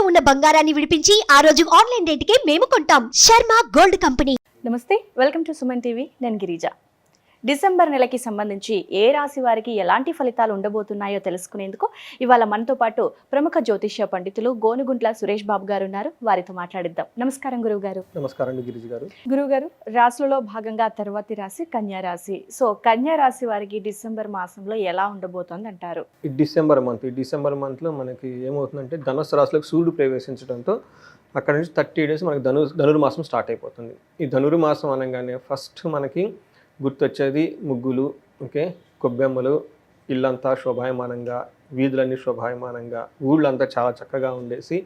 ఉన్న బంగారాన్ని విడిపించి ఆ రోజు ఆన్లైన్ రేటుకే మేము కొంటాం. Sharma gold company. నమస్తే, వెల్కమ్ టు సుమన్ టీవీ. నేను గిరిజ. డిసెంబర్ నెలకి సంబంధించి ఏ రాశి వారికి ఎలాంటి ఫలితాలు ఉండబోతున్నాయో తెలుసుకునేందుకు ఇవాళ మనతో పాటు ప్రముఖ జ్యోతిష్య పండితులు గోనుగుంట్ల సురేష్ బాబు గారు ఉన్నారు. వారితో మాట్లాడిద్దాం. నమస్కారం గురువు గారు. నమస్కారం గిరిజ గారు. గురువు గారు, రాశులలో భాగంగా తర్వాతి రాశి కన్యా రాశి. సో కన్యా రాశి వారికి డిసెంబర్ మాసంలో ఎలా ఉండబోతోంది అంటారు? ఈ డిసెంబర్ మంత్ లో మనకి ఏమవుతుందంటే ధనుసు రాశిలోకి సూర్యుడు ప్రవేశించడంతో అక్కడ నుంచి 30 days మనకి ధనుర్మాసం స్టార్ట్ అయిపోతుంది. ఈ ధనుర్మాసం అనగానే ఫస్ట్ మనకి గుర్తొచ్చేది ముగ్గులు, ఓకే, కొబ్బెమ్మలు, ఇల్లంతా శోభాయమానంగా, వీధులన్నీ శోభాయమానంగా, ఊళ్ళంతా చాలా చక్కగా ఉండేసి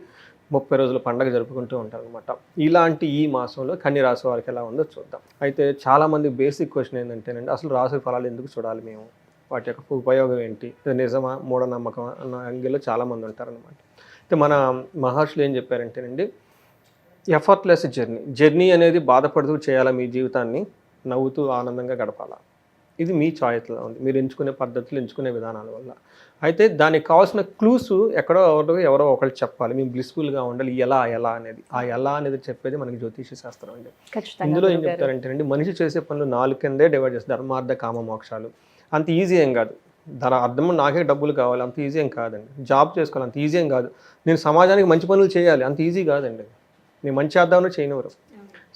30 రోజుల పండగ జరుపుకుంటూ ఉంటారు అనమాట. ఇలాంటి ఈ మాసంలో కన్య రాశి వారికి ఎలా ఉందో చూద్దాం. అయితే చాలామంది బేసిక్ క్వశ్చన్ ఏంటంటేనండి, అసలు రాశి ఫలాలు ఎందుకు చూడాలి మేము, వాటి యొక్క ఉపయోగం ఏంటి, ఇది నిజమా మూఢనమ్మకం అన్న యాంగిల్లో చాలామంది ఉంటారనమాట. అయితే మన మహర్షులు ఏం చెప్పారంటేనండి, ఎఫర్ట్లెస్ జర్నీ అనేది బాధపడుతూ చేయాలా, మీ జీవితాన్ని నవ్వుతూ ఆనందంగా గడపాలా, ఇది మీ చాయిస్లో ఉంది, మీరు ఎంచుకునే పద్ధతులు, ఎంచుకునే విధానాల వల్ల. అయితే దానికి కావాల్సిన క్లూస్ ఎవరో ఒకళ్ళు చెప్పాలి, మేము బ్లిస్ఫుల్గా ఉండాలి. ఎలా అనేది ఎలా అనేది చెప్పేది మనకి జ్యోతిష శాస్త్రం అండి. ఇందులో ఏం చెప్తారంటేనండి, మనిషి చేసే పనులు 4 కిందే డివైడ్ చేస్తారు: ధర్మార్థ కామ మోక్షాలు. అంత ఈజీ ఏం కాదు. దాని అర్థం నాకే డబ్బులు కావాలి, అంత ఈజీ ఏం కాదండి. జాబ్ చేసుకోవాలి, అంత ఈజీ ఏం కాదు. నేను సమాజానికి మంచి పనులు చేయాలి, అంత ఈజీ కాదండి. నేను మంచి చేద్దామని చేయనివ్వరు.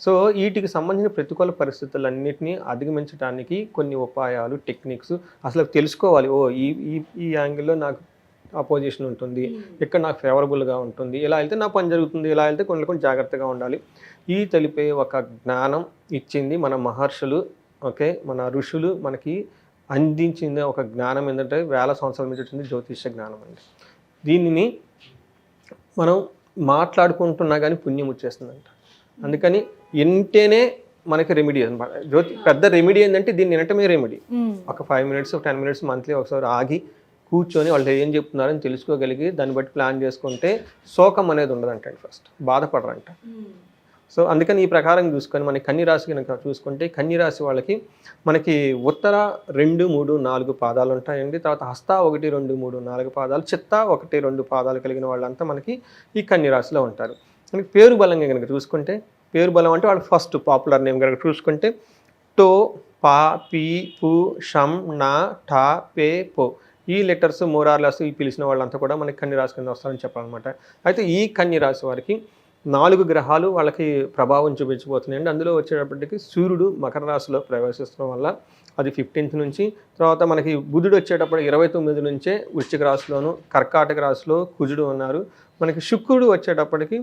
సో వీటికి సంబంధించిన ప్రతికూల పరిస్థితులన్నింటినీ అధిగమించడానికి కొన్ని ఉపాయాలు, టెక్నిక్స్ అసలు తెలుసుకోవాలి. ఈ యాంగిల్లో నాకు అపోజిషన్ ఉంటుంది, ఇక్కడ నాకు ఫేవరబుల్గా ఉంటుంది, ఇలా వెళ్తే నా పని జరుగుతుంది, ఇలా వెళ్తే కొన్ని జాగ్రత్తగా ఉండాలి. ఈ తెలిపే ఒక జ్ఞానం ఇచ్చింది మన మహర్షులు, ఓకే, మన ఋషులు మనకి అందించింది ఒక జ్ఞానం. ఏంటంటే వేల సంవత్సరాల నుంచి వచ్చింది జ్యోతిష జ్ఞానం అండి. దీనిని మనం మాట్లాడుకుంటున్నా కానీ పుణ్యం వచ్చేస్తుందంట. అందుకని వింటేనే మనకి రెమెడీ అనమాట. పెద్ద రెమెడీ ఏంటంటే దీన్ని వినటమే రెమెడీ. ఒక 5 minutes 10 minutes మంత్లీ ఒకసారి ఆగి కూర్చొని వాళ్ళు ఏం చెప్తున్నారని తెలుసుకోగలిగి దాన్ని బట్టి ప్లాన్ చేసుకుంటే శోకం అనేది ఉండదంట. ఫస్ట్ బాధపడరంట. సో అందుకని ఈ ప్రకారం చూసుకొని మనకి కన్యరాశి కనుక చూసుకుంటే, కన్యరాశి వాళ్ళకి మనకి ఉత్తర 2, 3, 4 పాదాలు ఉంటాయండి. తర్వాత హస్త 1, 2, 3, 4 పాదాలు, చిత్త 1, 2 పాదాలు కలిగిన వాళ్ళంతా మనకి ఈ కన్యరాశిలో ఉంటారు. మనకి పేరు బలంగా కనుక చూసుకుంటే, పేరు బలం అంటే వాళ్ళకి ఫస్ట్ పాపులర్ నేమ్ కనుక చూసుకుంటే టో, పా, పీ, పు, షం, నా, ఠా, పే, పో, ఈ లెటర్స్ మోరార్లెస్ ఈ పిలిచిన వాళ్ళంతా కూడా మనకి కన్యరాశి కింద వస్తారని చెప్పాలన్నమాట. అయితే ఈ కన్యరాశి వారికి 4 గ్రహాలు వాళ్ళకి ప్రభావం చూపించబోతున్నాయండి. అందులో వచ్చేటప్పటికి సూర్యుడు మకర రాశిలో ప్రవేశించడం వల్ల అది 15th నుంచి, తర్వాత మనకి బుధుడు వచ్చేటప్పుడు 29 నుంచే వృశ్చిక రాశిలోను, కర్కాటక రాశిలో కుజుడు ఉన్నారు. మనకి శుక్రుడు వచ్చేటప్పటికి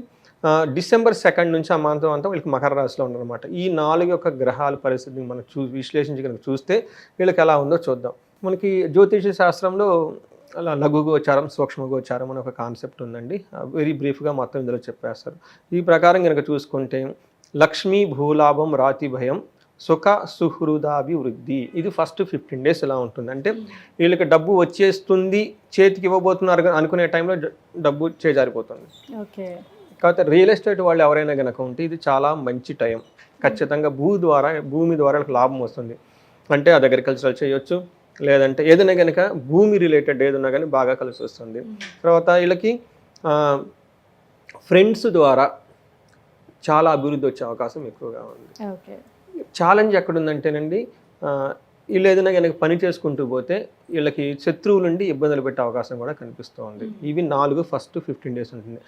డిసెంబర్ 2 నుంచి ఆ మాంతం అంతా వీళ్ళకి మకర రాశిలో ఉన్నారన్నమాట. ఈ 4 యొక్క గ్రహాల పరిస్థితిని మనం విశ్లేషించి కనుక చూస్తే వీళ్ళకి ఎలా ఉందో చూద్దాం. మనకి జ్యోతిష శాస్త్రంలో అలా లఘు గోచారం, సూక్ష్మ గోచారం అని ఒక కాన్సెప్ట్ ఉందండి. వెరీ బ్రీఫ్గా మొత్తం ఇందులో చెప్పేస్తారు. ఈ ప్రకారం కనుక చూసుకుంటే లక్ష్మీ భూలాభం రాతి భయం సుఖ సుహృదాభివృద్ధి, ఇది ఫస్ట్ 15 days ఇలా ఉంటుంది. అంటే వీళ్ళకి డబ్బు వచ్చేస్తుంది, చేతికి ఇవ్వబోతున్నారు అనుకునే టైంలో డబ్బు చేజారిపోతుంది. ఓకే. కాకపోతే రియల్ ఎస్టేట్ వాళ్ళు ఎవరైనా కనుక ఉంటే ఇది చాలా మంచి టైం. ఖచ్చితంగా భూమి ద్వారా లాభం వస్తుంది. అంటే అది అగ్రికల్చర్ చేయొచ్చు, లేదంటే ఏదైనా కనుక భూమి రిలేటెడ్ ఏదైనా కానీ బాగా కలిసి వస్తుంది. తర్వాత వీళ్ళకి ఫ్రెండ్స్ ద్వారా చాలా అభివృద్ధి వచ్చే అవకాశం ఎక్కువగా ఉంది. ఛాలెంజ్ ఎక్కడుందంటేనండి, వీళ్ళు ఏదైనా కనుక పని చేసుకుంటూ పోతే వీళ్ళకి శత్రువుల నుండి ఇబ్బందులు పెట్టే అవకాశం కూడా కనిపిస్తూ ఉంది. ఇవి 4 ఫస్ట్ 15 days ఉంటుంది.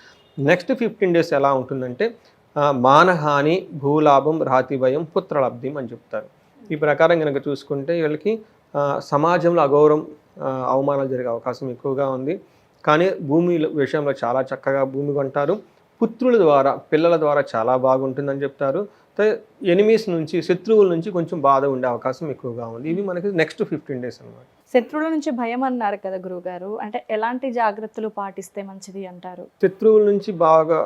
నెక్స్ట్ 15 days ఎలా ఉంటుందంటే మానహాని, భూలాభం, రాతిభయం, పుత్రలబ్ధి అని చెప్తారు. ఈ ప్రకారం కనుక చూసుకుంటే వీళ్ళకి సమాజంలో అగౌరవం, అవమానాలు జరిగే అవకాశం ఎక్కువగా ఉంది. కానీ భూమి విషయంలో చాలా చక్కగా భూమి కొంటారు. పుత్రుల ద్వారా, పిల్లల ద్వారా చాలా బాగుంటుందని చెప్తారు. ఎనిమీస్ నుంచి, శత్రువుల నుంచి కొంచెం బాధ ఉండే అవకాశం ఎక్కువగా ఉంది. ఇవి మనకి నెక్స్ట్ 15 days అన్నమాట. శత్రువుల నుంచి భయం అన్నారు కదా గురువుగారు, అంటే ఎలాంటి జాగ్రత్తలు పాటిస్తే మంచిది అంటారు? శత్రువుల నుంచి బాగా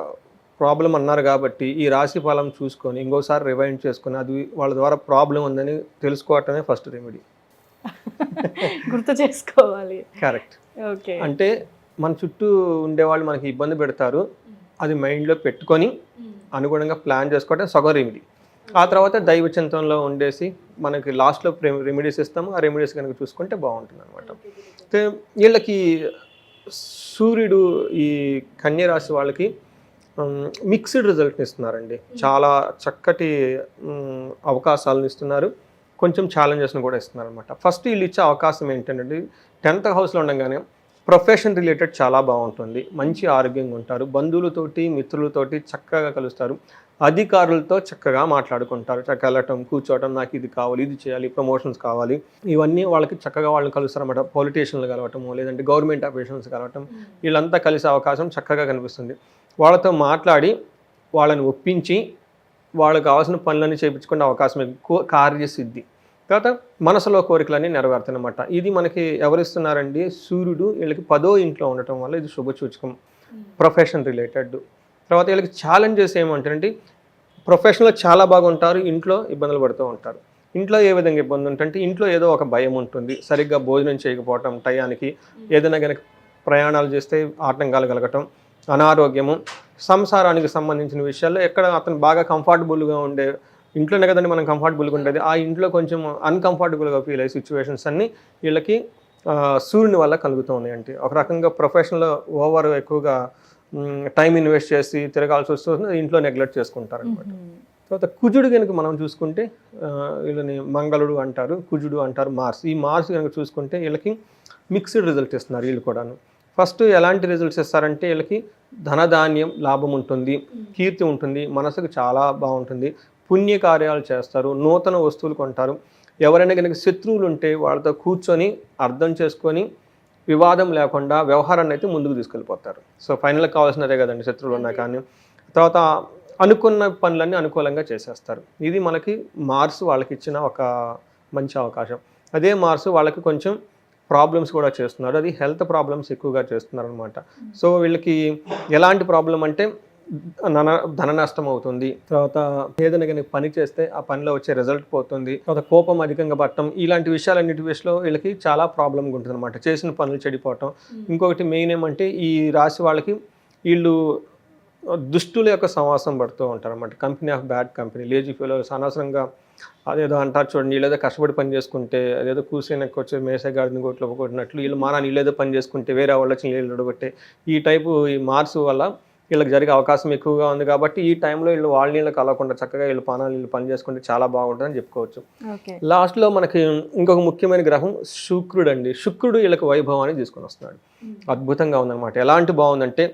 ప్రాబ్లం అన్నారు కాబట్టి ఈ రాశి ఫలం చూసుకొని ఇంకోసారి రివైండ్ చేసుకొని అది వాళ్ళ ద్వారా ప్రాబ్లం ఉందని తెలుసుకోవటమే ఫస్ట్ రెమెడీ. గుర్తు చేసుకోవాలి. కరెక్ట్. ఓకే. అంటే మన చుట్టూ ఉండేవాళ్ళు మనకి ఇబ్బంది పెడతారు, అది మైండ్లో పెట్టుకొని అనుగుణంగా ప్లాన్ చేసుకోవడం సగం రెమెడీ. ఆ తర్వాత దైవ చింతనలో ఉండేసి మనకి లాస్ట్లో రెమెడీస్ ఇస్తాము. ఆ రెమెడీస్ కనుక చూసుకుంటే బాగుంటుంది అనమాట. వీళ్ళకి సూర్యుడు ఈ కన్య రాశి వాళ్ళకి మిక్స్డ్ రిజల్ట్ని ఇస్తున్నారండి. చాలా చక్కటి అవకాశాలను ఇస్తున్నారు, కొంచెం ఛాలెంజెస్ని కూడా ఇస్తున్నారు అనమాట. ఫస్ట్ వీళ్ళు ఇచ్చే అవకాశం ఏంటంటే 10th హౌస్లో ఉండగానే ప్రొఫెషన్ రిలేటెడ్ చాలా బాగుంటుంది, మంచి ఆరోగ్యంగా ఉంటారు, బంధువులతోటి మిత్రులతోటి చక్కగా కలుస్తారు, అధికారులతో చక్కగా మాట్లాడుకుంటారు, చక్కగా వెళ్ళటం కూర్చోవటం, నాకు ఇది కావాలి, ఇది చేయాలి, ప్రమోషన్స్ కావాలి, ఇవన్నీ వాళ్ళకి చక్కగా వాళ్ళని కలుస్తారు అన్నమాట. పొలిటీషియన్లు కలవటము, లేదంటే గవర్నమెంట్ అఫీషియల్స్ కలవటం, వీళ్ళంతా కలిసే అవకాశం చక్కగా కనిపిస్తుంది. వాళ్ళతో మాట్లాడి వాళ్ళని ఒప్పించి వాళ్ళకి కావాల్సిన పనులన్నీ చేయించుకునే అవకాశం ఎక్కువ, కార్యసిద్ధి. తర్వాత మనసులో కోరికలన్నీ నెరవేరుతాయి అన్నమాట. ఇది మనకి ఎవరిస్తున్నారండి? సూర్యుడు వీళ్ళకి 10వ ఇంట్లో ఉండటం వల్ల ఇది శుభసూచకం, ప్రొఫెషన్ రిలేటెడ్. తర్వాత వీళ్ళకి ఛాలెంజెస్ ఏమంటారంటే ప్రొఫెషన్లో చాలా బాగుంటారు, ఇంట్లో ఇబ్బందులు పడుతూ ఉంటారు. ఇంట్లో ఏ విధంగా ఇబ్బంది ఉంటుందంటే ఇంట్లో ఏదో ఒక భయం ఉంటుంది, సరిగ్గా భోజనం చేయకపోవటం, టయానికి ఏదైనా కనుక ప్రయాణాలు చేస్తే ఆటంకాలు కలగటం, అనారోగ్యము, సంసారానికి సంబంధించిన విషయాల్లో ఎక్కడ అతను బాగా కంఫర్టబుల్గా ఉండే ఇంట్లోనే కదండి మనం కంఫర్టబుల్గా ఉండేది, ఆ ఇంట్లో కొంచెం అన్కంఫర్టబుల్గా ఫీల్ అయ్యే సిచ్యువేషన్స్ అన్నీ వీళ్ళకి సూర్యుని వల్ల కలుగుతూ ఉన్నాయంటే. ఒక రకంగా ప్రొఫెషన్లో ఓవర్ ఎక్కువగా టైం ఇన్వెస్ట్ చేసి తిరగాల్సి వస్తుంది, ఇంట్లో నెగ్లెక్ట్ చేసుకుంటారు అనమాట. తర్వాత కుజుడు కనుక మనం చూసుకుంటే వీళ్ళని మంగళుడు అంటారు, కుజుడు అంటారు, మార్స్. ఈ మార్స్ కనుక చూసుకుంటే వీళ్ళకి మిక్స్డ్ రిజల్ట్ ఇస్తున్నారు వీళ్ళు కూడాను. ఫస్ట్ ఎలాంటి రిజల్ట్స్ ఇస్తారంటే వీళ్ళకి ధనధాన్యం లాభం ఉంటుంది, కీర్తి ఉంటుంది, మనసుకు చాలా బాగుంటుంది, పుణ్యకార్యాలు చేస్తారు, నూతన వస్తువులు కొంటారు. ఎవరైనా కనుక శత్రువులు ఉంటే వాళ్ళతో కూర్చొని అర్థం చేసుకొని వివాదం లేకుండా వ్యవహారాన్ని అయితే ముందుకు తీసుకెళ్ళిపోతారు. సో ఫైనల్గా కావాల్సినదే కదండి శత్రువులు ఉన్నా కానీ. తర్వాత అనుకున్న పనులన్నీ అనుకూలంగా చేసేస్తారు. ఇది మనకి మార్స్ వాళ్ళకి ఇచ్చిన ఒక మంచి అవకాశం. అదే మార్స్ వాళ్ళకి కొంచెం ప్రాబ్లమ్స్ కూడా చేస్తున్నారు, అది హెల్త్ ప్రాబ్లమ్స్ ఎక్కువగా చేస్తున్నారు అనమాట. సో వీళ్ళకి ఎలాంటి ప్రాబ్లం అంటే ధన నష్టం అవుతుంది, తర్వాత ఏదైనా కానీ పని చేస్తే ఆ పనిలో వచ్చే రిజల్ట్ పోతుంది, తర్వాత కోపం అధికంగా పట్టడం, ఇలాంటి విషయాలన్నిటి విషయంలో వీళ్ళకి చాలా ప్రాబ్లంగా ఉంటుంది అనమాట. చేసిన పనులు చెడిపోవటం. ఇంకొకటి మెయిన్ ఏమంటే ఈ రాశి వాళ్ళకి వీళ్ళు దుష్టుల యొక్క సమాసం పడుతూ ఉంటారు అనమాట. Company of bad company, lazy fellows, అనవసరంగా అదేదో అంటారు చూడండి, వీళ్ళేదో కష్టపడి పని చేసుకుంటే అదేదో కూర్చొని వచ్చి మేసగాడిని గోట్లో కొట్టినట్లు వీళ్ళు మానాన్ని వీళ్ళేదో పని చేసుకుంటే వేరే వాళ్ళు వచ్చి నీళ్ళు అడగొట్టే ఈ టైపు ఈ మార్స్ వల్ల వీళ్ళకి జరిగే అవకాశం ఎక్కువగా ఉంది. కాబట్టి ఈ టైంలో వీళ్ళు వాళ్ళ నీళ్ళు కలవకుండా చక్కగా వీళ్ళు పానాలు వీళ్ళు పని చేసుకుంటే చాలా బాగుంటుందని చెప్పుకోవచ్చు. లాస్ట్లో మనకి ఇంకొక ముఖ్యమైన గ్రహం శుక్రుడు అండి. శుక్రుడు వీళ్ళకి వైభవాన్ని తీసుకొని వస్తున్నాడు, అద్భుతంగా ఉందన్నమాట. ఎలాంటి బాగుందంటే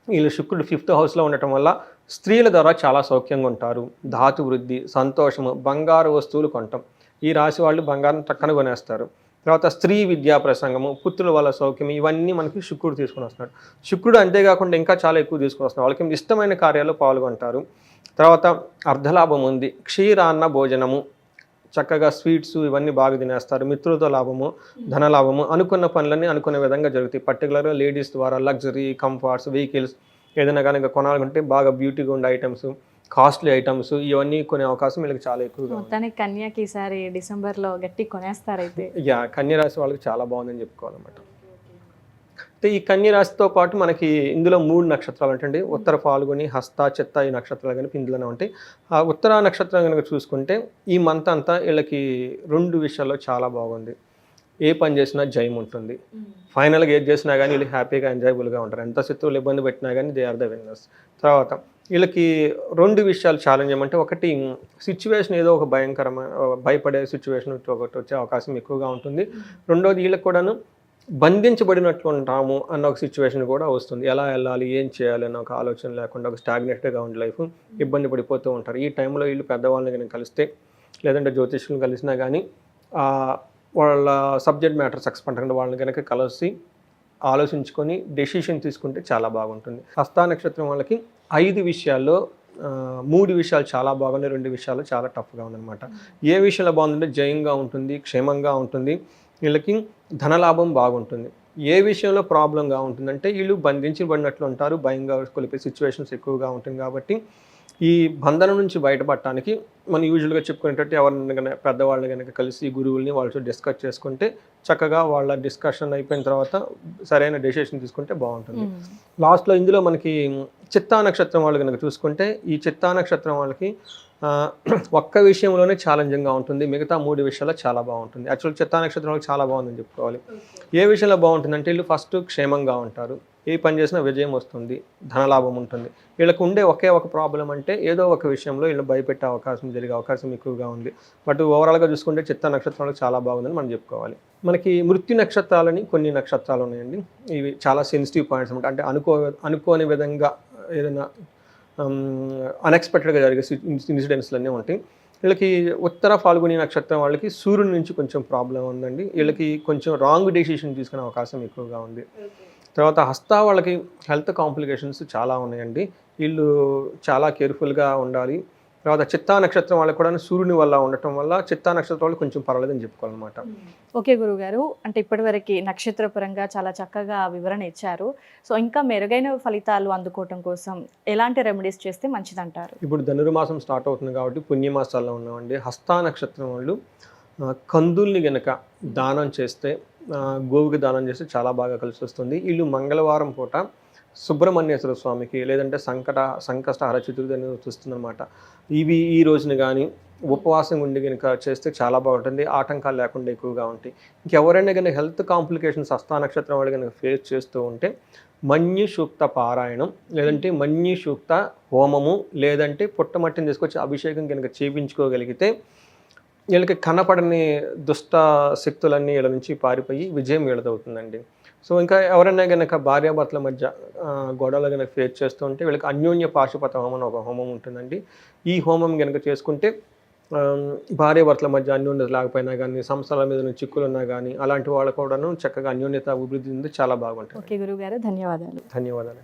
వీళ్ళు శుక్రుడు 5th హౌస్లో ఉండటం వల్ల స్త్రీల ద్వారా చాలా సౌఖ్యంగా ఉంటారు, ధాతు వృద్ధి, సంతోషము, బంగారు వస్తువులు కొనటం. ఈ రాశి వాళ్ళు బంగారం చక్కగా కొనేస్తారు. తర్వాత స్త్రీ విద్యా ప్రసంగము, పుత్రుల వల్ల సౌఖ్యం, ఇవన్నీ మనకి శుక్రుడు తీసుకుని వస్తున్నాడు. శుక్రుడు అంతేకాకుండా ఇంకా చాలా ఎక్కువ తీసుకుని వస్తున్నాడు, వాళ్ళకి ఇష్టమైన కార్యాల్లో పాల్గొంటారు. తర్వాత అర్ధలాభం ఉంది, క్షీరాన్న భోజనము, చక్కగా స్వీట్స్ ఇవన్నీ బాగా తినేస్తారు, మిత్రులతో లాభము, ధనలాభము, అనుకున్న పనులన్నీ అనుకునే విధంగా జరుగుతాయి. పర్టికులర్గా లేడీస్ ద్వారా లగ్జరీ, కంఫర్ట్స్, వెహికల్స్ ఏదైనా కానీ కొనాలంటే బాగా బ్యూటీగా ఉండే ఐటమ్స్, కాస్ట్లీ ఐటమ్స్ ఇవన్నీ కొనే అవకాశం వీళ్ళకి చాలా ఎక్కువగా. మొత్తానికి కన్యాకి ఈసారి డిసెంబర్లో గట్టి కొనేస్తారైతే. కన్య రాశి వాళ్ళకి చాలా బాగుందని చెప్పుకోవాలన్నమాట. అయితే ఈ కన్య రాశితో పాటు మనకి ఇందులో 3 నక్షత్రాలు అంటే ఉత్తర ఫాల్గుని, హస్త, చిత్త ఈ నక్షత్రాలు కానీ ఇందులోనే ఉంటాయి. ఆ ఉత్తర నక్షత్రం కనుక చూసుకుంటే ఈ మంత్ అంతా వీళ్ళకి 2 విషయాల్లో చాలా బాగుంది. ఏ పని చేసినా జయం ఉంటుంది, ఫైనల్గా ఏది చేసినా కానీ వీళ్ళు హ్యాపీగా ఎంజాయబుల్గా ఉంటారు, ఎంత శత్రువులు ఇబ్బంది పెట్టినా కానీ దే ఆర్ ద విన్నర్స్. తర్వాత వీళ్ళకి 2 విషయాలు ఛాలెంజ్ ఏమంటే, ఒకటి సిచ్యువేషన్ ఏదో ఒక భయపడే సిచ్యువేషన్ ఒకటి వచ్చే అవకాశం ఎక్కువగా ఉంటుంది. రెండోది వీళ్ళకి కూడాను బంధించబడినట్లు ఉంటాము అన్న ఒక సిచ్యువేషన్ కూడా వస్తుంది. ఎలా వెళ్ళాలి, ఏం చేయాలి అన్న ఒక ఆలోచన లేకుండా ఒక స్టాగ్నెట్గా ఉండే లైఫ్ ఇబ్బంది పడిపోతూ ఉంటారు. ఈ టైంలో వీళ్ళు పెద్దవాళ్ళని కనుక కలిస్తే లేదంటే జ్యోతిష్యులను కలిసినా కానీ వాళ్ళ సబ్జెక్ట్ మ్యాటర్స్ ఎక్స్పర్ట్ అంటే వాళ్ళని కనుక కలిసి ఆలోచించుకొని డెసిషన్ తీసుకుంటే చాలా బాగుంటుంది. హస్త నక్షత్రం వాళ్ళకి 5 విషయాల్లో 3 విషయాలు చాలా బాగున్నాయి, 2 విషయాలు చాలా టఫ్గా ఉందన్నమాట. ఏ విషయంలో బాగుందంటే జయంగా ఉంటుంది, క్షేమంగా ఉంటుంది, వీళ్ళకి ధనలాభం బాగుంటుంది. ఏ విషయంలో ప్రాబ్లంగా ఉంటుందంటే వీళ్ళు బంధించబడినట్లు ఉంటారు, భయంగా కొలిపే సిచ్యువేషన్స్ ఎక్కువగా ఉంటుంది. కాబట్టి ఈ బంధనం నుంచి బయటపడటానికి మనం యూజువల్గా చెప్పుకునేటట్టు ఎవరిని కనుక పెద్దవాళ్ళని కనుక కలిసి గురువుల్ని వాళ్ళతో డిస్కస్ చేసుకుంటే చక్కగా వాళ్ళ డిస్కషన్ అయిపోయిన తర్వాత సరైన డెసిషన్ తీసుకుంటే బాగుంటుంది. లాస్ట్లో ఇందులో మనకి చిత్తా నక్షత్రం వాళ్ళు కనుక చూసుకుంటే ఈ చిత్తా నక్షత్రం వాళ్ళకి ఆ, ఒక్క విషయంలోనే ఛాలెంజింగ్గా ఉంటుంది, మిగతా 3 విషయాల్లో చాలా బాగుంటుంది. యాక్చువల్ చిత్తా నక్షత్రం వాళ్ళకి చాలా బాగుందని చెప్పుకోవాలి. ఏ విషయంలో బాగుంటుందంటే వీళ్ళు ఫస్ట్ క్షేమంగా ఉంటారు, ఏ పని చేసినా విజయం వస్తుంది, ధనలాభం ఉంటుంది. వీళ్ళకు ఉండే ఒకే ఒక ప్రాబ్లం అంటే ఏదో ఒక విషయంలో వీళ్ళు భయపెట్టే అవకాశం జరిగే అవకాశం ఎక్కువగా ఉంది. బట్ ఓవరాల్గా చూసుకుంటే చిత్తా నక్షత్రాలకు చాలా బాగుందని మనం చెప్పుకోవాలి. మనకి మృత్యు నక్షత్రాలని కొన్ని నక్షత్రాలు ఉన్నాయండి. ఇవి చాలా సెన్సిటివ్ పాయింట్స్ అనమాట. అంటే అనుకోని విధంగా ఏదైనా అన్ఎక్స్పెక్టెడ్గా జరిగే ఇన్సిడెంట్స్లు అన్నీ ఉంటాయి. వీళ్ళకి ఉత్తర ఫాల్గుని నక్షత్రం వాళ్ళకి సూర్యుడి నుంచి కొంచెం ప్రాబ్లం ఉందండి. వీళ్ళకి కొంచెం రాంగ్ డెసిషన్ తీసుకునే అవకాశం ఎక్కువగా ఉంది. తర్వాత హస్త వాళ్ళకి హెల్త్ కాంప్లికేషన్స్ చాలా ఉన్నాయండి. వీళ్ళు చాలా కేర్ఫుల్గా ఉండాలి. తర్వాత చిత్తా నక్షత్రం వాళ్ళకి కూడా సూర్యుని వల్ల ఉండటం వల్ల చిత్తా నక్షత్రం వాళ్ళు కొంచెం పర్వాలేదని చెప్పుకోవాలన్నమాట. ఓకే గురుగారు, అంటే ఇప్పటివరకు నక్షత్రపరంగా చాలా చక్కగా వివరణ ఇచ్చారు. సో ఇంకా మెరుగైన ఫలితాలు అందుకోవటం కోసం ఎలాంటి రెమెడీస్ చేస్తే మంచిదంటారు? ఇప్పుడు ధనుర్మాసం స్టార్ట్ అవుతుంది కాబట్టి పుణ్యమాసాల్లో ఉన్నామండి. హస్తా నక్షత్రం వాళ్ళు కందుల్ని గనక దానం చేస్తే, గోవుకి దానం చేస్తే చాలా బాగా కలిసి వస్తుంది. వీళ్ళు మంగళవారం పూట సుబ్రహ్మణ్యేశ్వర స్వామికి లేదంటే సంకష్టహర చతుర్థి అనేది వస్తుందన్నమాట. ఇవి ఈ రోజున కానీ ఉపవాసం ఉండి కనుక చేస్తే చాలా బాగుంటుంది, ఆటంకాలు లేకుండా ఎక్కువగా ఉంటాయి. ఇంకెవరైనా కానీ హెల్త్ కాంప్లికేషన్స్ హస్తా నక్షత్రం వాళ్ళు కనుక ఫేస్ చేస్తూ ఉంటే మన్యు సూక్త పారాయణం లేదంటే మన్యు సూక్త హోమము లేదంటే పుట్టమట్టిని తీసుకొచ్చి అభిషేకం కనుక చేయించుకోగలిగితే వీళ్ళకి కనపడని దుష్ట శక్తులన్నీ వీళ్ళ నుంచి పారిపోయి విజయం వీళ్ళదవుతుందండి. సో ఇంకా ఎవరైనా కనుక భార్యాభర్తల మధ్య గొడవలు కనుక ఫేస్ చేస్తూ ఉంటే వీళ్ళకి అన్యోన్య పాశుపత హోమం ఒక హోమం ఉంటుందండి. ఈ హోమం కనుక చేసుకుంటే భార్యాభర్తల మధ్య అన్యోన్యత లేకపోయినా కానీ, సంస్థల మీద చిక్కులు ఉన్నా కానీ అలాంటి వాళ్ళు కూడాను చక్కగా అన్యోన్యత అభివృద్ధి ఉంది, చాలా బాగుంటుంది. ఓకే గురుగారు, ధన్యవాదాలు. ధన్యవాదాలు.